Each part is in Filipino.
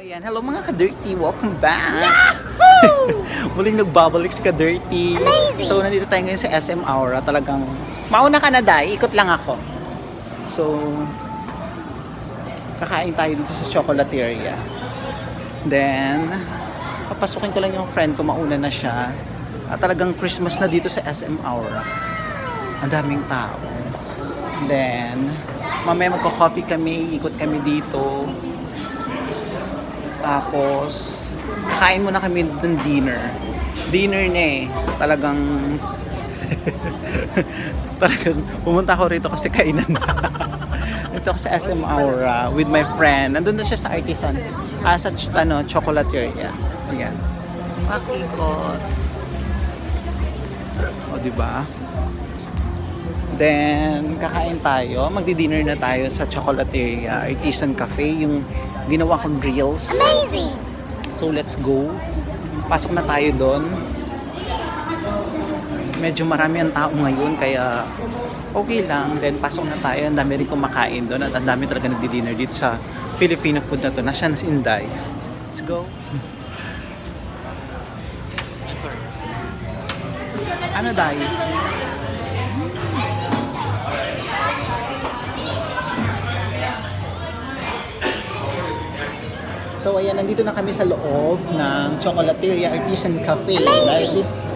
Ayan, hello mga ka-dirty, welcome back! Muling nagbabalik si ka-dirty. So, nandito tayo ngayon sa SM Aura. Talagang, mauna ka na, Day. Ikot lang ako. So, kakain tayo dito sa Chocolateria. Then, papasukin ko lang yung friend ko, mauna na siya. At talagang Christmas na dito sa SM Aura. Ang daming tao. Then, mamaya magko-coffee kami, ikot kami dito. Tapos, kain muna kami ng dinner. Dinner na eh. Talagang, pumunta ako rito kasi kainan na. Dito ako sa SM Aura with my friend. Nandun na siya sa Artisan. Sa Chocolateria. Ayan. Pakikot. O, diba? Then, kakain tayo. Magdi-dinner na tayo sa Chocolateria. Artisan Cafe. Yung ginawa kong reels. Amazing! So, let's go. Pasok na tayo doon. Medyo marami ang tao ngayon, kaya okay lang. Then, pasok na tayo. Ang dami rin kumakain doon. At ang dami talaga nagdi-dinner dito sa Filipino food na to. Nasaan na si Inday. Let's go. Sorry. Ano, Day? So ayan, nandito na kami sa loob ng Chocolateria Artisan Cafe.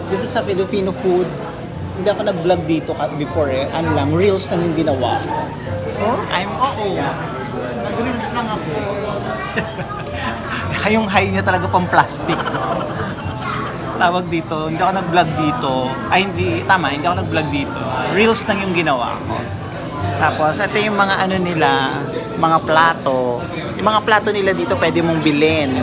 This is a Filipino food. Hindi ako nag-vlog dito before eh. Ano lang, reels lang yung ginawa. Oh? Nag-reels lang ako. Yung high niya talaga pang plastic. Tawag dito, hindi ako nag-vlog dito. Hindi ako nag-vlog dito. Reels lang yung ginawa ko. Tapos, ito yung mga ano nila, mga plato. Yung mga plato nila dito pwede mong bilhin.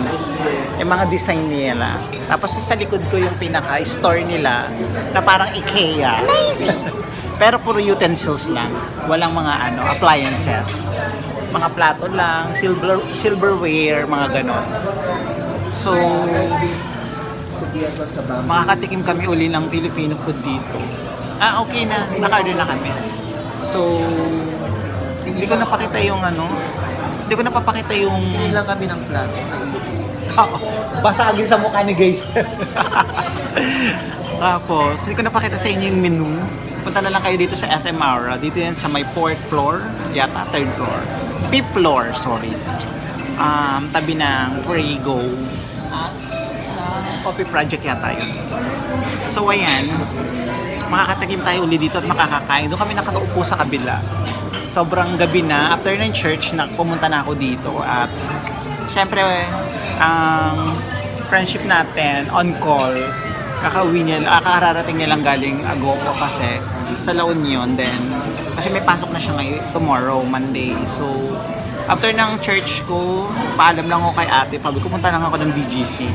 Yung mga design nila. Tapos, sa likod ko yung pinaka-store nila na parang IKEA. Pero puro utensils lang. Walang mga appliances. Mga plato lang, silverware, mga ganon. So, makakatikim kami uli ng Filipino food dito. Okay na. Naka-order na kami. So, hindi ko napakita yung hindi ko napapakita yung... Hindi lang kami ng plato. Basagin sa mukha ni guys. Tapos, hindi ko napakita sa inyo yung menu. Punta na lang kayo dito sa SM Aura. Dito yan sa may 4th floor. Yata, 3rd floor. 5th floor, sorry. Tabi ng Prego. Coffee Project yata yun. So, ayan. Makakatikim tayo uli dito at makakakain. Doon kami nakaupo sa kabila. Sobrang gabi na. After ng church, pumunta na ako dito. At syempre, ang friendship natin, on call, kakarating nilang galing Agogo kasi sa La Union. Then, kasi may pasok na siya ngayon, tomorrow, Monday. So, after ng church ko, paalam lang ako kay ate. Pumunta lang ako ng BGC.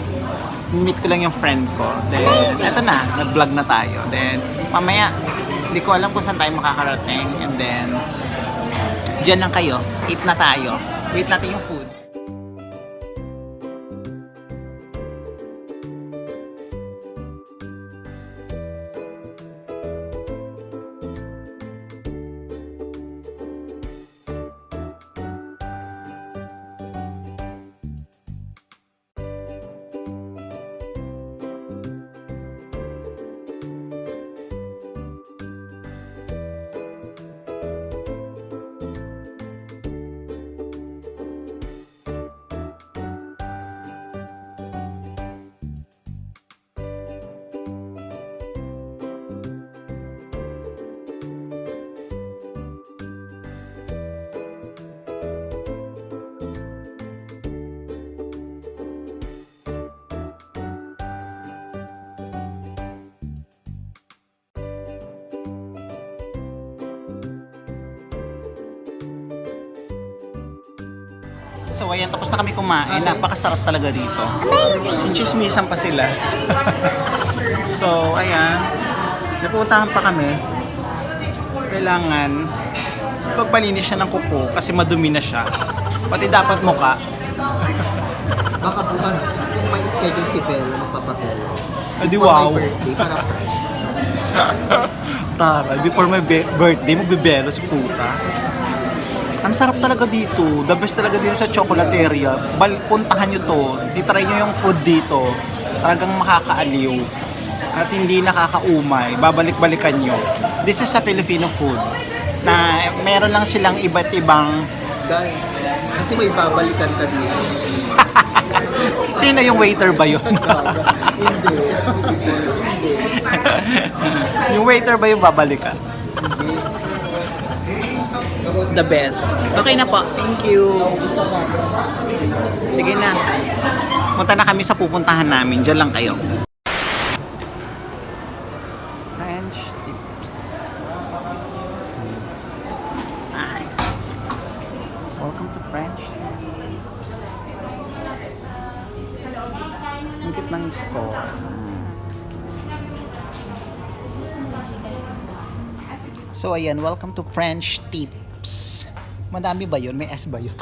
Meet ko lang yung friend ko. Then, eto na, nag-vlog na tayo. Then, mamaya, hindi ko alam kung saan tayo makakarating. And then, dyan lang kayo. Eat na tayo. Wait natin yung food. So ayan, tapos na kami kumain. Napakasarap talaga dito. Sinchismisan pa sila. So ayan, napuntahan pa kami. Kailangan pagpalinis siya ng kuko kasi madumi na siya. Pati dapat muka. Baka bukas, kung may schedule si Belle, magpapapel. Adi For wow. my birthday, para fresh. Taray, before my birthday, magbibelo si puta. Ang sarap talaga dito. The best talaga dito sa Chocolateria. Puntahan nyo to. Itry nyo yung food dito. Talagang makakaaliw. At hindi nakakaumay. Babalik-balikan nyo. This is a Filipino food. Na meron lang silang iba't ibang... Dahil, kasi may babalikan ka dito. Sino yung waiter ba yun? Hindi. Yung waiter ba yung babalikan? The best. Okay na po. Thank you. Sige na. Punta na kami sa pupuntahan namin. Diyan lang kayo. French tips. Hi. Welcome to French tips. Ang cute ng store. So ayan, welcome to French Tips. Madami ba yun? May S ba yun?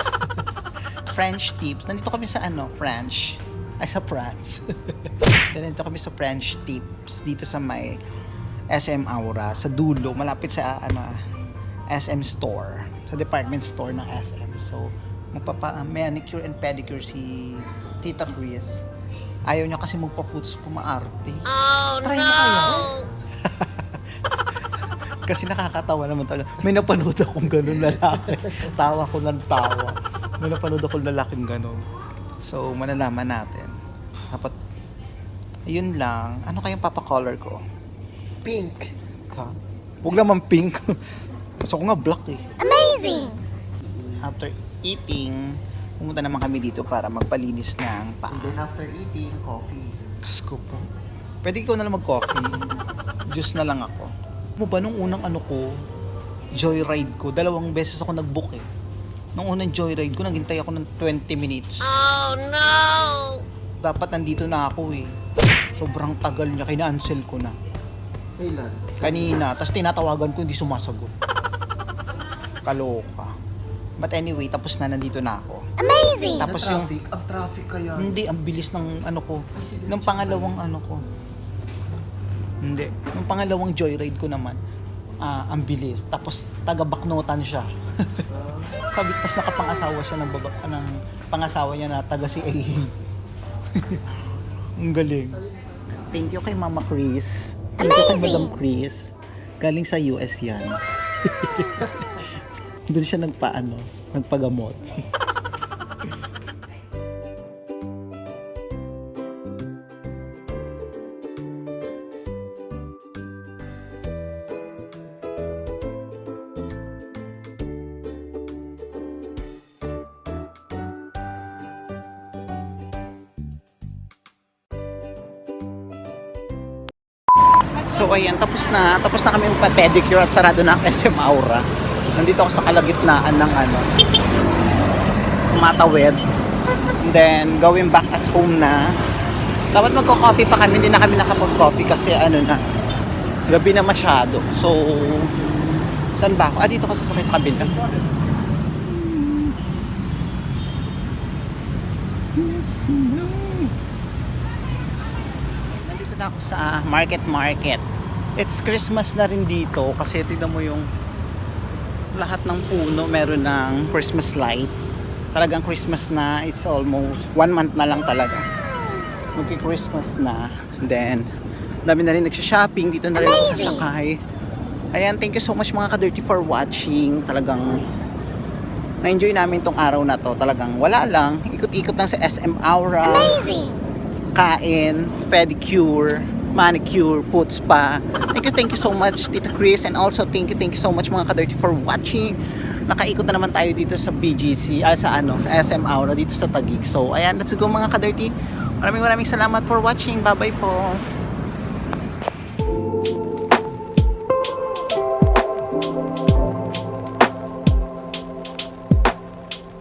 French Tips. Nandito kami sa French. Ay, sa France. Nandito kami sa French Tips. Dito sa may SM Aura. Sa dulo. Malapit sa SM Store. Sa department store ng SM. So, manicure and pedicure si Tita Chris. Ayaw niya kasi magpa-puts pumaarte. Oh, try no! Kayo. Kasi nakakatawa naman talaga. May napanood akong ganun lalaki. Tawa ko ng tawa. May napanood akong lalaking ganun. So, malalaman natin. Dapat, ayun lang. Ano kayang papacolor ko? Pink. Ka? Huwag naman pink. Gusto ko nga black eh. Amazing! After eating, pumunta naman kami dito para magpalinis ng And paa. then after eating, coffee. Diyos ko po. Pwede ikaw na lang mag-coffee. Juice na lang ako. Mo ba nung unang joyride ko, 2 beses ako nag-book eh. Nung unang joyride ko, naghintay ako ng 20 minutes. Oh no! Dapat nandito na ako eh. Sobrang tagal niya, kina-cancel ko na. Kailan? Kanina, tapos tinatawagan ko, hindi sumasagot. Kaloka. But anyway, tapos na, nandito na ako. Amazing! Tapos yung, traffic. Ang traffic kaya. hindi, ang bilis ng ko. Nung pangalawang ko. Hindi. Nung pangalawang joyride ko naman, ang bilis. Tapos taga-baknotan siya. Sabi, tapos nakapangasawa siya ng pangasawa niya na taga si Ahin. Ang galing. Thank you kay Mama Chris. Thank you kay Madam Chris. Galing sa US yan. Doon siya nagpagamot. So ayan, tapos na kami magpa-pedicure at sarado na ang SM Aura. Nandito ako sa kalagitnaan ng Matawid. And then going back at home na. Dapat magko-coffee pa kami, hindi na kami nakapag-coffee kasi gabi na masyado. So saan ba ako? Dito kasi sa kabila. Nandito na ako sa market. It's Christmas na rin dito kasi tignan mo yung lahat ng puno meron ng Christmas light. Talagang Christmas na, it's almost 1 month na lang talaga. Magki-Christmas na. Then, dami na rin nagsha-shopping. Dito na rin ako sasakay. Ayan, thank you so much mga ka-dirty for watching. Talagang na-enjoy namin tong araw na to. Talagang wala lang. Ikot-ikot lang sa SM Aura. Amazing! Kain, pedicure, manicure, put spa. Thank you so much Tita Chris, and also thank you so much mga ka-dirty for watching. Nakaikot na naman tayo dito sa BGC, sa SM Aura dito sa Taguig. So ayan, let's go mga ka-dirty. Maraming salamat for watching. Bye bye po.